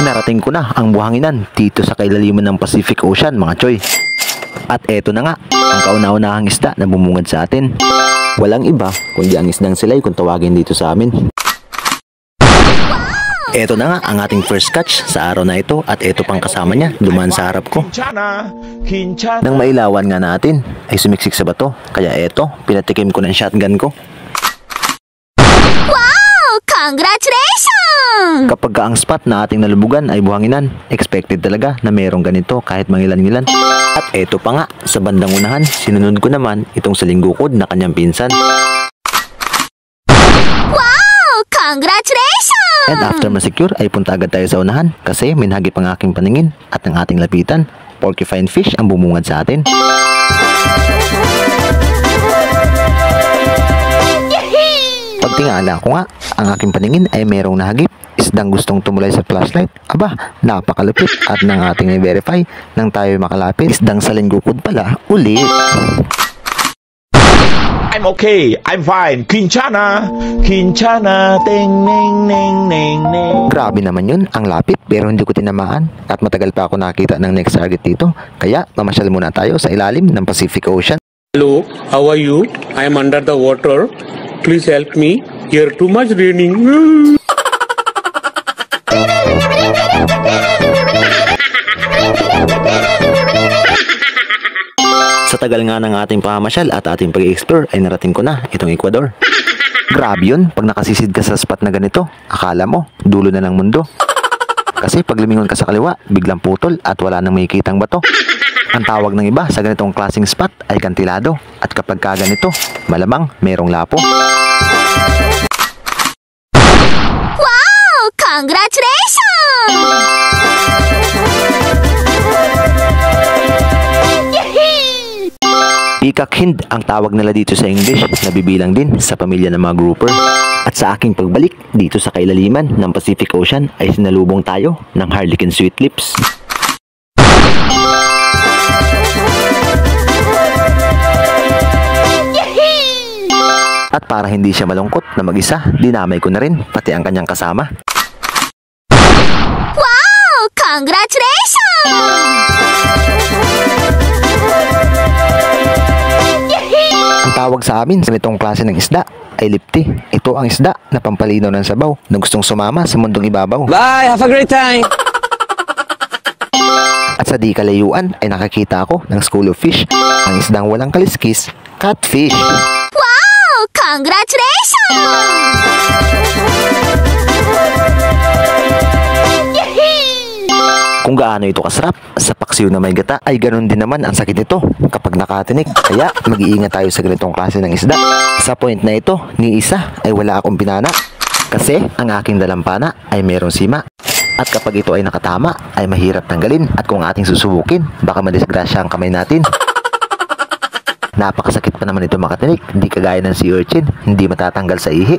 Narating ko na ang buhanginan dito sa kailaliman ng Pacific Ocean, mga choy. At eto na nga, ang kauna-unahang isda na bumungad sa atin. Walang iba kundi ang isdang silay kung tawagin dito sa amin. Eto na nga ang ating first catch sa araw na ito at eto pang kasama niya dumaan sa harap ko. Nang mailawan nga natin ay sumiksik sa bato, kaya eto pinatikim ko ng shotgun ko. Wow! Congratulations! Kapag ang spot na ating nalubugan ay buhanginan, expected talaga na merong ganito kahit mangilan-ngilan. At eto pa nga, sa bandang unahan, sinunod ko naman itong salinggukod na kanyang pinsan. Wow! Congratulations! And after ma-secure ay punta agad tayo sa unahan kasi minhagip ang aking paningin at ang ating lapitan. Porcupine fish ang bumungad sa atin. Pagtingala ko nga, ang aking paningin ay merong nahagip. Isdang gustong tumulay sa flashlight. Aba, napakalupit at nang ating i-verify nang tayo makalapit. Isdang salinggukod pala, ulit. I'm okay. I'm fine. Quinchana. Quinchana. Ting, ning, ning, ning, ning. Grabe naman yun, ang lapit pero hindi ko tinamaan. At matagal pa ako nakita ng next target dito. Kaya mamasyal muna tayo sa ilalim ng Pacific Ocean. Hello, how are you? I am under the water. Please help me. Here too much raining. Sa tagal nga ng ating pamamasyal at ating pag-explore ay narating ko na itong Ecuador. Grabe yun, pag nakasisid ka sa spot na ganito, akala mo, dulo na ng mundo. Kasi pag lumingon ka sa kaliwa, biglang putol at wala nang makikitang bato. Ang tawag ng iba sa ganitong klaseng spot ay kantilado. At kapag ka ganito, malamang merong lapo. Wow! Congratulations! Peacock Hind ang tawag nila dito sa English, nabibilang din sa pamilya ng mga grouper. At sa aking pagbalik dito sa kailaliman ng Pacific Ocean ay sinalubong tayo ng Harlequin Sweet Lips. At para hindi siya malungkot na mag-isa, dinamay ko na rin pati ang kanyang kasama. Wow! Congratulations! Ang tawag sa amin sa nitong klase ng isda ay lipti. Ito ang isda na pampalinaw ng sabaw na gustong sumama sa mundong ibabaw. Bye! Have a great time! At sa di kalayuan ay nakakita ako ng school of fish, ang isdang walang kaliskis, catfish. Wow! Congratulations! Kung gaano ito kasarap, sa paksiw na may gata ay ganun din naman ang sakit nito kapag nakatinik. Kaya mag-iingat tayo sa ganitong klase ng isda. Sa point na ito, ni isa ay wala akong pinana. Kasi ang aking dalampana ay merong sima. At kapag ito ay nakatama, ay mahirap tanggalin. At kung ating susubukin, baka madisgrasya ang kamay natin. Napakasakit pa naman ito makatinik. Hindi kagaya ng sea urchin, hindi matatanggal sa ihi.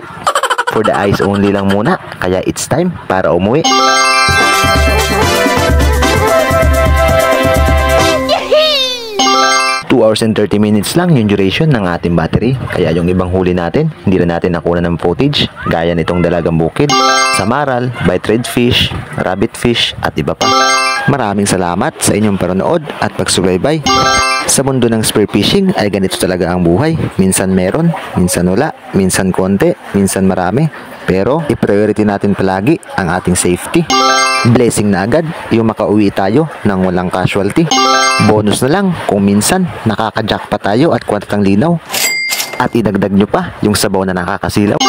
For the eyes only lang muna, kaya it's time para umuwi. 2 hours and 30 minutes lang yung duration ng ating battery. Kaya yung ibang huli natin, hindi na natin nakuha ng footage. Gaya nitong dalagang bukid, samaral, bite redfish, rabbit fish, at iba pa. Maraming salamat sa inyong panonood at pagsubaybay. Sa mundo ng spearfishing ay ganito talaga ang buhay. Minsan meron, minsan wala, minsan konti, minsan marami. Pero i-priority natin palagi ang ating safety. Blessing na agad yung makauwi tayo ng walang casualty. Bonus na lang kung minsan nakaka-jackpot tayo at kwantatang linaw. At idagdag nyo pa yung sabaw na nakakasilaw.